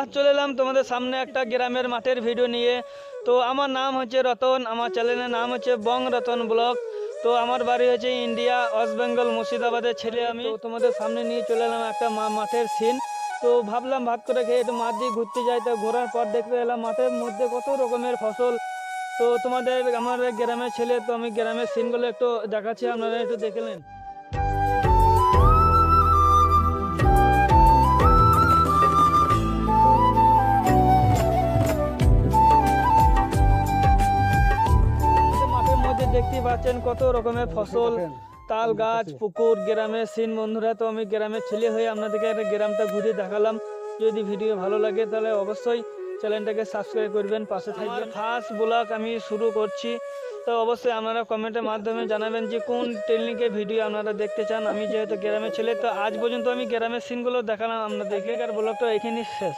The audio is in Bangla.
আজ চলে এলাম তোমাদের সামনে একটা গ্রামের মাঠের ভিডিও নিয়ে। তো আমার নাম হচ্ছে রতন, আমার চ্যানেলের নাম হচ্ছে বং রতন ব্লগ। তো আমার বাড়ি হচ্ছে ইন্ডিয়া, ওয়েস্ট বেঙ্গল, মুর্শিদাবাদের ছেলে আমি। তো তোমাদের সামনে নিয়ে চলে এলাম একটা মাঠের সিন। তো ভাবলাম ভাত করে খেয়ে একটু মাঠ দিয়ে ঘুরতে যাই। তো ঘোরার পর দেখতে এলাম মাঠের মধ্যে কত রকমের ফসল। তো তোমাদের আমার গ্রামের ছেলে, তো আমি গ্রামের সিনগুলো একটু দেখাচ্ছি, আপনারা একটু দেখে নেন। মাঠের মধ্যে দেখতে পাচ্ছেন কত রকমের ফসল, তাল গাছ, পুকুর, গ্রামের সিন। বন্ধুরা, তো আমি গ্রামের ছেলে হয়ে আপনাদেরকে একটা গ্রামটা ঘুরে দেখালাম। যদি ভিডিও ভালো লাগে তাহলে অবশ্যই চ্যানেলটাকে সাবস্ক্রাইব করবেন, পাশে থাকবেন। ফার্স্ট ব্লগ আমি শুরু করছি। তো অবশ্যই আপনারা কমেন্টের মাধ্যমে জানাবেন যে কোন টেকনিকের ভিডিও আপনারা দেখতে চান। আমি যেহেতু গ্রামের ছেলে, তো আজ পর্যন্ত আমি গ্রামের সিনগুলো দেখালাম আপনাদেরকে। আর ব্লগটা এখানেই শেষ।